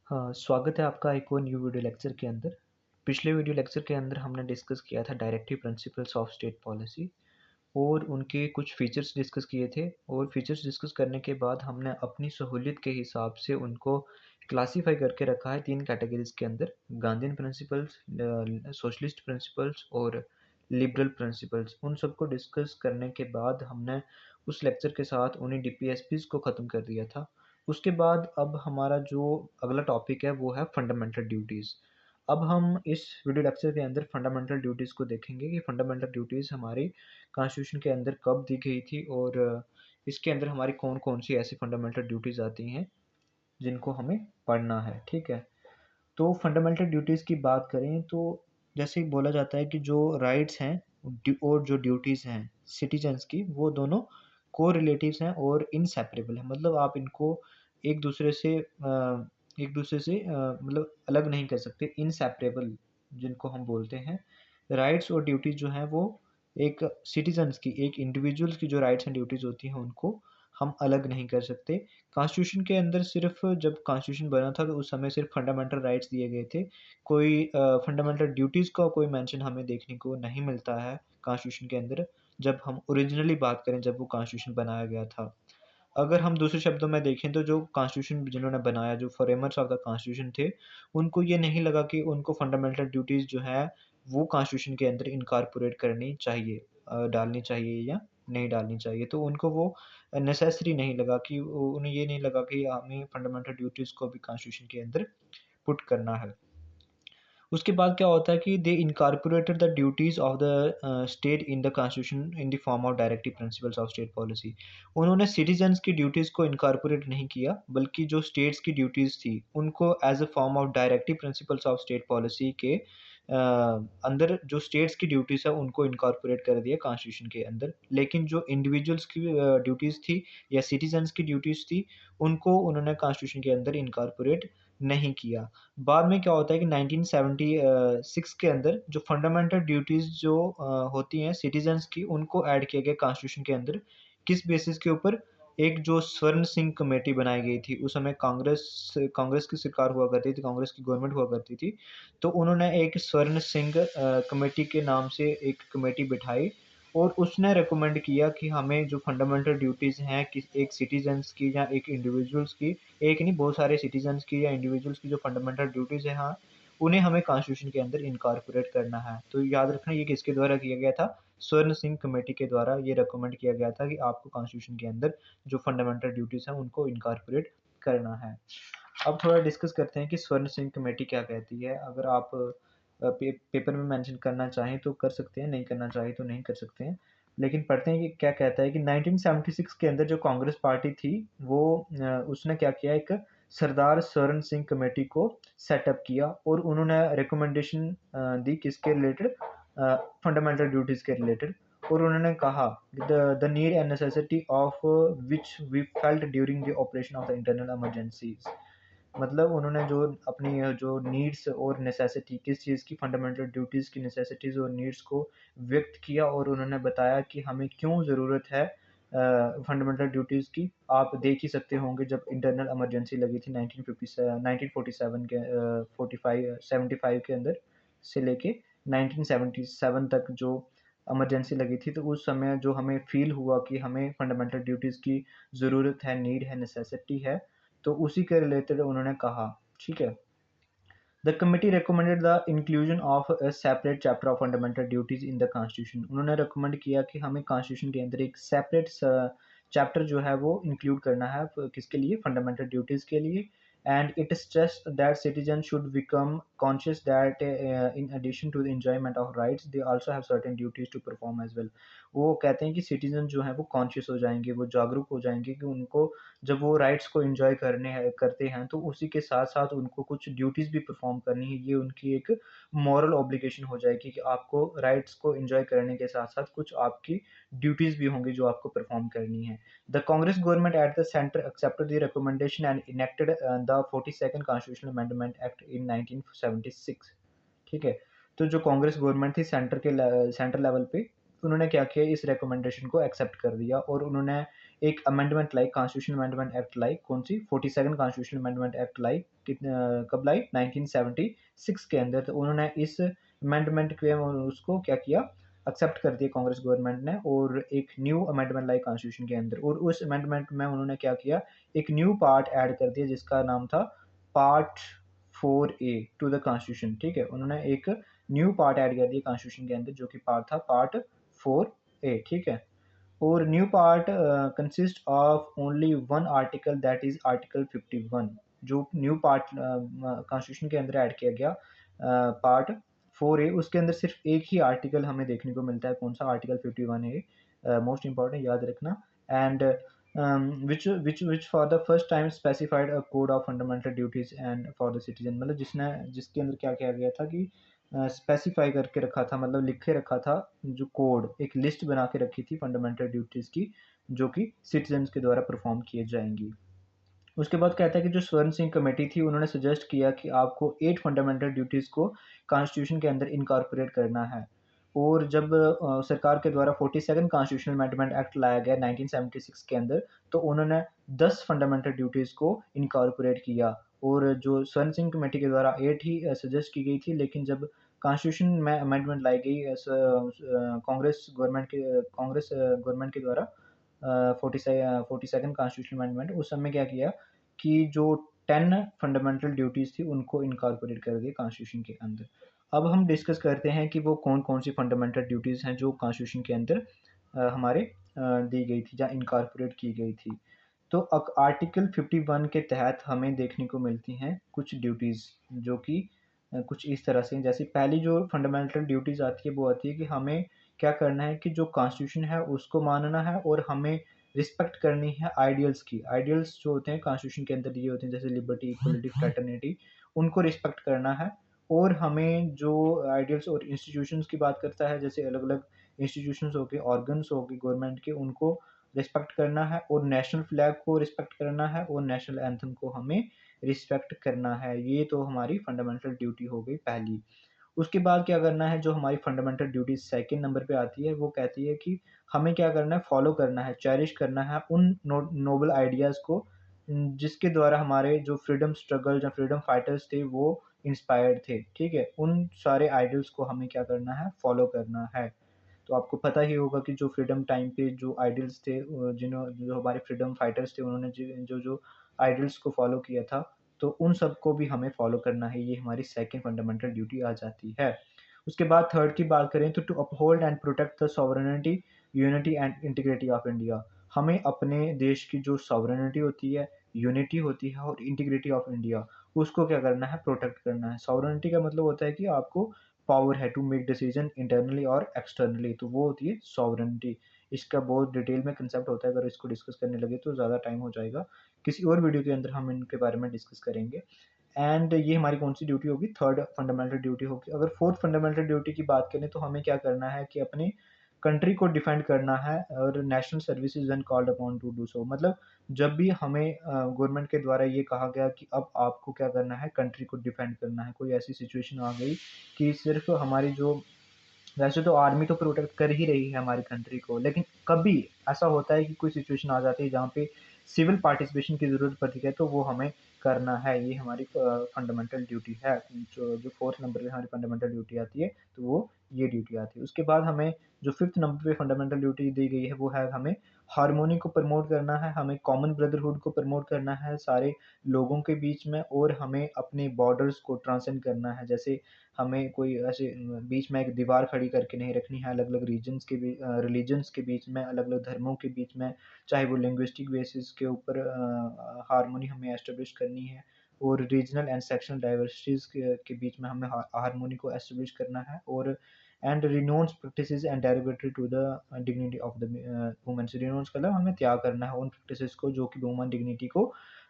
हाँ, स्वागत है आपका एक और न्यू वीडियो लेक्चर के अंदर। पिछले वीडियो लेक्चर के अंदर हमने डिस्कस किया था directive principles of state policy और उनके कुछ फीचर्स डिस्कस किए थे और फीचर्स डिस्कस करने के बाद हमने अपनी सहूलियत के हिसाब से उनको क्लासिफाई करके रखा है 3 कैटेगरीज़ के अंदर, गांधीयन प्रिंसिपल्स, सोशलिस्ट प्रिंसिपल्स और लिबरल प्रिंसिपल्स। उन सबको डिस्कस करने के बाद हमने उस लेक्चर के साथ उन्हीं डीपीएसपीज़ को ख़त्म कर दिया था। उसके बाद अब हमारा जो अगला टॉपिक है वो है फंडामेंटल ड्यूटीज़। अब हम इस वीडियो लेक्चर के अंदर फंडामेंटल ड्यूटीज़ को देखेंगे कि फंडामेंटल ड्यूटीज़ हमारी कॉन्स्टिट्यूशन के अंदर कब दी गई थी और इसके अंदर हमारी कौन-कौन सी ऐसी फंडामेंटल ड्यूटीज़ आती हैं जिनको हमें पढ़ना है, ठीक है? तो फंडामेंटल ड्यूटीज़ की बात करें तो जैसे ही बोला जाता है कि जो राइट्स हैं और जो ड्यूटीज़ हैं सिटीजन्स की वो दोनों कोरिलेटिव्स हैं और इनसेपरेबल हैं। मतलब आप इनको एक दूसरे से मतलब अलग नहीं कर सकते, इनसेपरेबल जिनको हम बोलते हैं। राइट्स और ड्यूटीज़ जो हैं वो एक सिटीजन्स की, एक इंडिविजुअल्स की जो राइट्स एंड ड्यूटीज़ होती हैं उनको हम अलग नहीं कर सकते। कॉन्स्टिट्यूशन के अंदर सिर्फ़ जब कॉन्स्टिट्यूशन बना था तो उस समय सिर्फ़ फंडामेंटल राइट्स दिए गए थे। कोई फंडामेंटल ड्यूटीज़ का कोई मेंशन हमें देखने को नहीं मिलता है कॉन्स्टिट्यूशन के अंदर, जब हम ओरिजिनली बात करें जब वो कॉन्स्टिट्यूशन बनाया गया था। अगर हम दूसरे शब्दों में देखें तो जो कॉन्स्टिट्यूशन जिन्होंने बनाया, जो फ्रेमर्स ऑफ द कॉन्स्टिट्यूशन थे, उनको ये नहीं लगा कि उनको फंडामेंटल ड्यूटीज़ जो है वो कॉन्स्टिट्यूशन के अंदर इनकॉर्पोरेट करनी चाहिए, डालनी चाहिए या नहीं डालनी चाहिए। तो उनको वो नेसेसरी नहीं लगा कि उन्हें ये नहीं लगा कि हमें फंडामेंटल ड्यूटीज़ को भी कॉन्स्टिट्यूशन के अंदर पुट करना है। उसके बाद क्या होता है कि they incorporated the duties of the state in the constitution in the form of directive principles of state policy. उन्होंने सिटीजन्स की ड्यूटीज़ को इनकॉर्पोरेट नहीं किया, बल्कि जो स्टेट्स की ड्यूटीज़ थी, उनको as a form of directive principles of state policy के अंदर जो स्टेट्स की ड्यूटीज़ है, उनको इनकॉर्पोरेट कर दिया कॉन्स्टिट्यूशन के अंदर। लेकिन जो इंडिविजुअल्स की ड्यूटीज़ थी या सिटीजन्स की ड्यूटीज़ थी, उनको उन्होंने कॉन्स्टिट्यूशन के अंदर इनकॉर्पोरेट नहीं किया। बाद में क्या होता है कि 1976 के अंदर जो फंडामेंटल ड्यूटीज़ जो होती हैं सिटीज़न्स की, उनको ऐड किया गया कॉन्स्टिट्यूशन के अंदर। किस बेसिस के ऊपर? एक जो स्वर्ण सिंह कमेटी बनाई गई थी, उस समय कांग्रेस की सरकार हुआ करती थी, कांग्रेस की गवर्नमेंट हुआ करती थी। तो उन्होंने एक स्वर्ण सिंह कमेटी के नाम से एक कमेटी बिठाई और उसने रिकमेंड किया कि हमें जो फंडामेंटल ड्यूटीज़ हैं कि एक सिटीज़न्स की या एक इंडिविजुअल्स की, एक नहीं बहुत सारे सिटीज़न्स की या इंडिविजुअल्स की जो फंडामेंटल ड्यूटीज़ हैं, हाँ, उन्हें हमें कॉन्स्टिट्यूशन के अंदर इनकॉर्पोरेट करना है। तो याद रखना ये किसके द्वारा किया गया था? स्वर्ण सिंह कमेटी के द्वारा ये रिकमेंड किया गया था कि आपको कॉन्स्टिट्यूशन के अंदर जो फंडामेंटल ड्यूटीज़ हैं उनको इनकॉर्पोरेट करना है। अब थोड़ा डिस्कस करते हैं कि स्वर्ण सिंह कमेटी क्या कहती है। अगर आप पेपर में मेंशन करना चाहें तो कर सकते हैं, नहीं करना चाहें तो नहीं कर सकते हैं। लेकिन पढ़ते हैं कि क्या कहता है कि 1976 के अंदर जो कांग्रेस पार्टी थी वो उसने क्या किया, एक सरदार स्वर्ण सिंह कमेटी को सेटअप किया और उन्होंने रिकमेंडेशन दी किसके रिलेटेड, फंडामेंटल ड्यूटीज़ के रिलेटेड। और उन्होंने कहा the need and necessity of which we felt during the operation of the internal emergencies. मतलब उन्होंने जो अपनी जो नीड्स और नेसेसिटी किस चीज़ की, फंडामेंटल ड्यूटीज़ की नेसेसिटीज़ और नीड्स को व्यक्त किया और उन्होंने बताया कि हमें क्यों ज़रूरत है फंडामेंटल ड्यूटीज़ की। आप देख ही सकते होंगे जब इंटरनल इमरजेंसी लगी थी 1947 के 45 75 के अंदर से लेके 1977 तक जो इमरजेंसी लगी थी, तो उस समय जो हमें फ़ील हुआ कि हमें फंडामेंटल ड्यूटीज़ की ज़रूरत है, नीड है, नेसेसिटी है, तो उसी के रिलेटेड उन्होंने कहा, ठीक है? The committee recommended the inclusion of a separate chapter of fundamental duties in the constitution. उन्होंने रिकमेंड किया कि हमें कॉन्स्टिट्यूशन के अंदर एक सेपरेट चैप्टर जो है वो इंक्लूड करना है, किसके लिए? फंडामेंटल ड्यूटीज के लिए। And it stressed that citizen should become conscious that in addition to the enjoyment of rights they also have certain duties to perform as well. वो कहते हैं कि सिटीजन जो है वो कॉन्शियस हो जाएंगे, वो जागरूक हो जाएंगे कि उनको जब वो राइट्स को एन्जॉय करते हैं तो उसी के साथ-साथ उनको कुछ ड्यूटीज़ भी परफ़ॉर्म करनी है। ये उनकी एक मॉरल ऑब्लिगेशन हो जाएगी कि आपको राइट्स को एन्जॉय करने के साथ-साथ कुछ आपकी ड्यूटीज़ भी होंगी जो आपको परफ़ॉर्म करनी है। The Congress government at the centre accepted the recommendation and enacted the 42nd constitutional amendment act in 1976। ठीक है? तो जो कांग्रेस गवर्नमेंट थी सेंटर लेवल पे, उन्होंने क्या किया, इस रिकमेंडेशन को एक्सेप्ट कर दिया और उन्होंने एक अमेंडमेंट लाई, कॉन्स्टिट्यूशन अमेंडमेंट एक्ट लाई, कौन सी 42 कॉन्स्टिट्यूशन अमेंडमेंट एक्ट लाई, कब लाई 1976 के अंदर। तो उन्होंने इस अमेंडमेंट के उसको क्या किया, एक्सेप्ट कर दिया कांग्रेस गवर्नमेंट ने, और एक न्यू अमेंडमेंट लाई कॉन्स्टिट्यूशन के अंदर। और उस अमेंडमेंट में उन्होंने क्या किया, एक न्यू पार्ट ऐड कर दिया जिसका नाम था part 4A to the constitution. ठीक है, उन्होंने एक न्यू पार्ट ऐड कर दिया कॉन्स्टिट्यूशन के अंदर जो कि पार्ट था पार्ट 4A। ठीक है, और new part consist of only one article, that is article 51। जो न्यू पार्ट कॉन्स्टिट्यूशन के अंदर ऐड किया गया पार्ट 4A, उसके अंदर सिर्फ एक ही आर्टिकल हमें देखने को मिलता है, कौन सा, आर्टिकल 51A, मोस्ट इंपॉर्टेंट, याद रखना। And which for the first time specified a code of fundamental duties and for the citizen, मतलब जिसके अंदर क्या किया गया था कि स्पेसिफाई करके रखा था, मतलब लिखे रखा था, जो कोड, एक लिस्ट बना के रखी थी फंडामेंटल ड्यूटीज की जो कि सिटीजन्स के द्वारा परफॉर्म किए जाएंगी। उसके बाद कहता है कि जो स्वर्ण सिंह कमेटी थी उन्होंने सजेस्ट किया कि आपको 8 फंडामेंटल ड्यूटीज़ को कॉन्स्टिट्यूशन के अंदर इनकॉर्पोरेट करना है। और जब सरकार के द्वारा 42 कॉन्स्टिट्यूशनल अमेंडमेंट एक्ट लाया गया 1976 के अंदर, तो उन्होंने 10 फंडामेंटल ड्यूटीज़ को इनकॉर्पोरेट किया। और जो स्वर्ण सिंह कमेटी के द्वारा 8 ही सजेस्ट की गई थी, लेकिन जब कॉन्स्टिट्यूशन में अमेंडमेंट लाई गई कांग्रेस गवर्नमेंट के द्वारा 42 कॉन्स्टिट्यूशनल अमेंडमेंट, उस समय क्या किया कि जो 10 फंडामेंटल ड्यूटीज थी उनको इनकॉर्पोरेट कर दिया कॉन्स्टिट्यूशन के अंदर। अब हम डिस्कस करते हैं कि वो कौन कौन सी फंडामेंटल ड्यूटीज हैं जो कॉन्स्टिट्यूशन के अंदर हमारे दी गई थी या इनकॉर्पोरेट की गई थी। तो आर्टिकल 51 के तहत हमें देखने को मिलती हैं कुछ ड्यूटीज़ जो कि कुछ इस तरह से, जैसे पहली जो फंडामेंटल ड्यूटीज़ आती है वो आती है कि हमें क्या करना है कि जो कॉन्स्टिट्यूशन है उसको मानना है और हमें रिस्पेक्ट करनी है आइडियल्स की। आइडियल्स जो होते हैं कॉन्स्टिट्यूशन के अंदर दिए होते हैं, जैसे लिबर्टी, इक्वलिटी, फ्रेटर्निटी, उनको रिस्पेक्ट करना है। और हमें जो आइडियल्स और इंस्टीट्यूशंस की बात करता है, जैसे अलग अलग इंस्टीट्यूशंस हो गए, ऑर्गन्स हो गए गवर्नमेंट के, उनको रिस्पेक्ट करना है। और नेशनल फ्लैग को रिस्पेक्ट करना है और नेशनल एंथम को हमें रिस्पेक्ट करना है। ये तो हमारी फंडामेंटल ड्यूटी हो गई पहली। उसके बाद क्या करना है, जो हमारी फंडामेंटल ड्यूटी सेकंड नंबर पे आती है, वो कहती है कि हमें क्या करना है, फॉलो करना है, चेरिश करना है उन नोबल आइडियाज़ को जिसके द्वारा हमारे जो फ्रीडम स्ट्रगल या फ्रीडम फाइटर्स थे वो इंस्पायर्ड थे। ठीक है, उन सारे आइडियल्स को हमें क्या करना है, फॉलो करना है। तो आपको पता ही होगा कि जो फ्रीडम टाइम पे जो आइडियल्स थे, जो हमारे फ्रीडम फाइटर्स थे, उन्होंने जो जो आइडियल्स को फॉलो किया था, तो उन सबको भी हमें फॉलो करना है। ये हमारी सेकंड फंडामेंटल ड्यूटी आ जाती है। उसके बाद थर्ड की बात करें तो to uphold and protect the sovereignty, unity and integrity of India. हमें अपने देश की जो सॉवरेनिटी होती है, यूनिटी होती है और इंटीग्रिटी ऑफ इंडिया, उसको क्या करना है, प्रोटेक्ट करना है। सॉवरेनिटी का मतलब होता है कि आपको पावर है टू मेक डिसीजन इंटरनली और एक्सटर्नली, तो वो होती है सॉवरेनिटी। इसका बहुत डिटेल में कंसेप्ट होता है, अगर इसको डिस्कस करने लगे तो ज़्यादा टाइम हो जाएगा। किसी और वीडियो के अंदर हम इनके बारे में डिस्कस करेंगे। एंड ये हमारी कौन सी ड्यूटी होगी, थर्ड फंडामेंटल ड्यूटी होगी। अगर फोर्थ फंडामेंटल ड्यूटी की बात करें तो हमें क्या करना है कि अपनी कंट्री को डिफेंड करना है और national services and called upon two do so. मतलब जब भी हमें गवर्नमेंट के द्वारा ये कहा गया कि अब आपको क्या करना है, कंट्री को डिफेंड करना है, कोई ऐसी सिचुएशन आ गई कि सिर्फ हमारी जो, वैसे तो आर्मी तो प्रोटेक्ट कर ही रही है हमारी कंट्री को, लेकिन कभी ऐसा होता है कि कोई सिचुएशन आ जाती है जहाँ पे सिविल पार्टिसिपेशन की ज़रूरत पड़ती है, तो वो हमें करना है। ये हमारी फंडामेंटल ड्यूटी है। जो जो फोर्थ नंबर पे हमारी फंडामेंटल ड्यूटी आती है, तो वो ये ड्यूटी आती है। उसके बाद हमें जो फिफ्थ नंबर पे फंडामेंटल ड्यूटी दी गई है वो है हमें हारमोनी को प्रमोट करना है, हमें कॉमन ब्रदरहुड को प्रमोट करना है सारे लोगों के बीच में, और हमें अपने बॉर्डर्स को ट्रांसेंड करना है। जैसे हमें कोई ऐसे बीच में एक दीवार खड़ी करके नहीं रखनी है, अलग अलग रीजन्स के बीच, रिलीजन्स के बीच में, अलग अलग धर्मों के बीच में, चाहे वो लिंग्विस्टिक बेसिस के ऊपर हारमोनी हमें एस्टेब्लिश करनी है। और रीजनल एंड सेक्शनल डाइवर्सिटीज़ के बीच में हमें हारमोनी को एस्टेब्लिश करना है। और and renounce practices and derogatory to the dignity of the women. Renounce का मतलब हमें त्याग करना है उन प्रैक्टिसेस को जो कि वुमन डिग्निटी को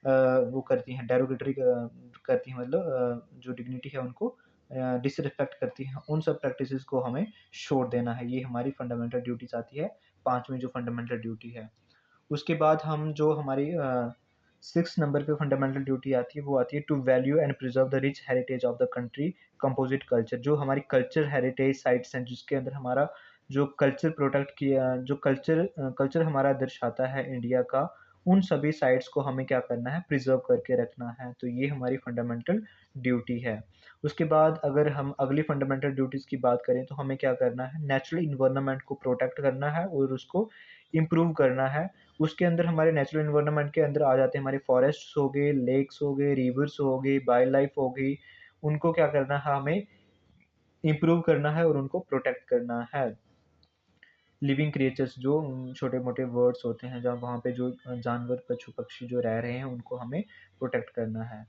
वो करती हैं, डेरोगेटरी करती हैं, मतलब जो डिग्निटी है उनको डिसरिस्पेक्ट करती हैं, उन सब प्रैक्टिसेस को हमें छोड़ देना है। ये हमारी फंडामेंटल ड्यूटीज आती है, पांचवी जो फंडामेंटल ड्यूटी है। उसके बाद हम जो हमारी सिक्स नंबर पे फंडामेंटल ड्यूटी आती है वो आती है to value and preserve the rich heritage of the country composite culture. जो हमारी कल्चर हेरिटेज साइट्स हैं जिसके अंदर हमारा जो कल्चर प्रोटेक्ट किया, जो कल्चर हमारा दर्शाता है इंडिया का, उन सभी साइट्स को हमें क्या करना है, प्रिजर्व करके रखना है। तो ये हमारी फंडामेंटल ड्यूटी है। उसके बाद अगर हम अगली फंडामेंटल ड्यूटीज़ की बात करें तो हमें क्या करना है, नेचुरल इन्वायरमेंट को प्रोटेक्ट करना है और उसको इम्प्रूव करना है। उसके अंदर हमारे नेचुरल इन्वायरमेंट के अंदर आ जाते हैं हमारे फॉरेस्ट्स हो गए, लेक्स हो गए, रिवर्स हो गई, वाइल्ड लाइफ हो गई। उनको क्या करना है, हमें इम्प्रूव करना है और उनको प्रोटेक्ट करना है। लिविंग क्रिएचर्स जो छोटे-मोटे वर्ड्स होते हैं, जहाँ वहाँ पे जो जानवर, पशु-पक्षी जो रह रहे हैं, उनको हमें प्रोटेक्ट करना है।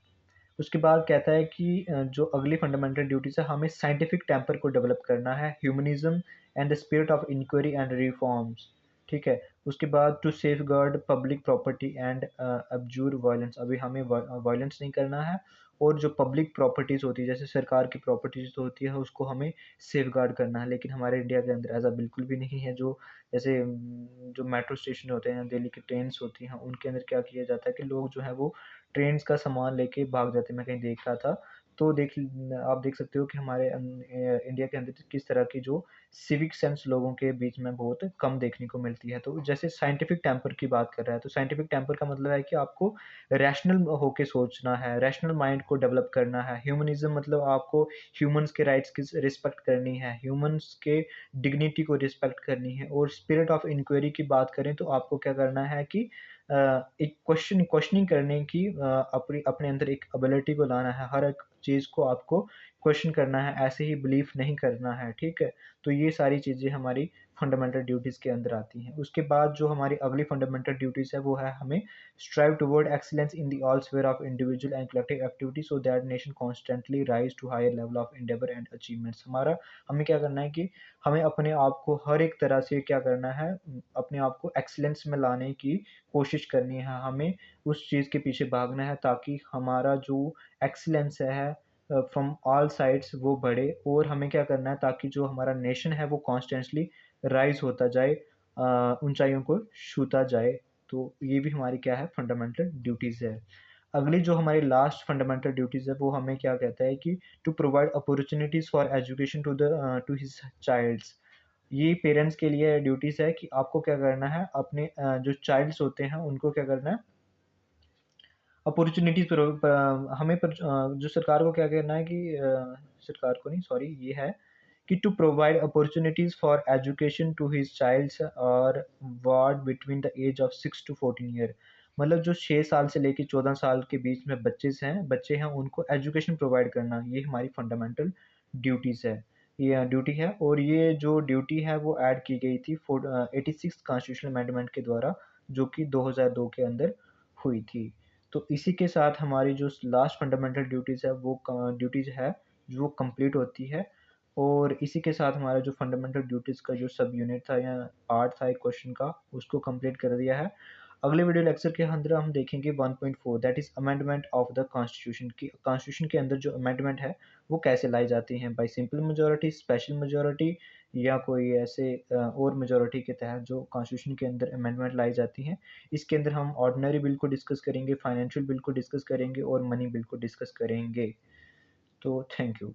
उसके बाद कहता है कि जो अगली फंडामेंटल ड्यूटीज़ है, हमें साइंटिफिक टेम्पर को डेवलप करना है, humanism and the spirit of inquiry and reforms, ठीक है? उसके बाद to safeguard public property and abjure violence, अभी हमें वायलेंस नहीं करना है, और जो पब्लिक प्रॉपर्टीज़ होती है, जैसे सरकार की प्रॉपर्टीज़ तो होती है, उसको हमें सेफगार्ड करना है। लेकिन हमारे इंडिया के अंदर ऐसा बिल्कुल भी नहीं है। जो जैसे जो मेट्रो स्टेशन होते हैं, दिल्ली की ट्रेन्स होती हैं, उनके अंदर क्या किया जाता है कि लोग जो हैं वो ट्रेन्स का सामान लेके भाग जाते हैं। मैं कहीं देख रहा था, तो आप देख सकते हो कि हमारे इंडिया के अंदर किस तरह की जो सिविक सेंस लोगों के बीच में बहुत कम देखने को मिलती है। तो जैसे साइंटिफिक टेम्पर की बात कर रहा है, तो साइंटिफिक टेम्पर का मतलब है कि आपको रैशनल होके सोचना है, रैशनल माइंड को डेवलप करना है। ह्यूमनिज़्म मतलब आपको ह्यूमन्स के राइट्स की रिस्पेक्ट करनी है, ह्यूमन्स के डिग्निटी को रिस्पेक्ट करनी है। और स्पिरिट ऑफ इंक्वायरी की बात करें तो आपको क्या करना है कि अ, एक क्वेश्चनिंग करने की अपने अंदर एक एबिलिटी को लाना है। हर एक चीज़ को आपको क्वेश्चन करना है, ऐसे ही बिलीव नहीं करना है, ठीक है? तो ये सारी चीज़ें हमारी फंडामेंटल ड्यूटीज़ के अंदर आती हैं। उसके बाद जो हमारी अगली फंडामेंटल ड्यूटीज़ है, वो है हमें strive toward excellence in the all sphere of individual and collective activity so that nation constantly rise to higher level of endeavor and achievements। हमारा हमें क्या करना है कि हमें अपने आप को हर एक तरह से क्या करना है, अपने आप को एक्सीलेंस में लाने की कोशिश करनी है। हमें उस चीज़ के पीछे भागना है ताकि हमारा जो एक्सीलेंस है फ्रॉम ऑल साइड्स वो बढ़े। और हमें क्या करना है ताकि जो हमारा नेशन है वो कॉन्स्टेंटली राइज़ होता जाए, ऊँचाइयों को छूता जाए। तो ये भी हमारी क्या है, फंडामेंटल ड्यूटीज़ है। अगली जो हमारी लास्ट फंडामेंटल ड्यूटीज़ है, वो हमें क्या कहता है कि to provide opportunities for education to his childs. ये पेरेंट्स के लिए ड्यूटीज़ है कि आपको क्या करना है, अपने जो चाइल्ड्स होते हैं उनको क्या करना है, अपॉर्च्युनिटीज़ हमें जो सरकार को क्या करना है कि सरकार को नहीं, सॉरी, ये है कि to provide opportunities for education to his child's और ward between the age of 6 to 14 year. मतलब जो 6 साल से लेके 14 साल के बीच में बच्चे हैं, उनको एजुकेशन प्रोवाइड करना, ये हमारी फंडामेंटल ड्यूटीज़ है। ये ड्यूटी है, और ये जो ड्यूटी है वो ऐड की गई थी 86th कॉन्स्टिट्यूशनल अमेंडमेंट के द्वारा, जो कि 2002 के अंदर हुई थी। तो इसी के साथ हमारी जो लास्ट फंडामेंटल ड्यूटीज़ है, वो ड्यूटीज़ है जो कंप्लीट होती है। और इसी के साथ हमारा जो फंडामेंटल ड्यूटीज़ का जो सब यूनिट था या पार्ट था एक क्वेश्चन का, उसको कंप्लीट कर दिया है। अगले वीडियो लेक्चर के अंदर हम देखेंगे 1.4, that is amendment of the constitution की। कॉन्स्टिट्यूशन के अंदर जो अमेंडमेंट है वो कैसे लाई जाती हैं, bye simple majority, special majority, या कोई ऐसे और मेजॉरिटी के तहत जो कॉन्स्टिट्यूशन के अंदर अमेंडमेंट लाई जाती हैं। इसके अंदर हम ऑर्डिनरी बिल को डिस्कस करेंगे, फाइनेंशियल बिल को डिस्कस करेंगे और मनी बिल को डिस्कस करेंगे। तो थैंक यू।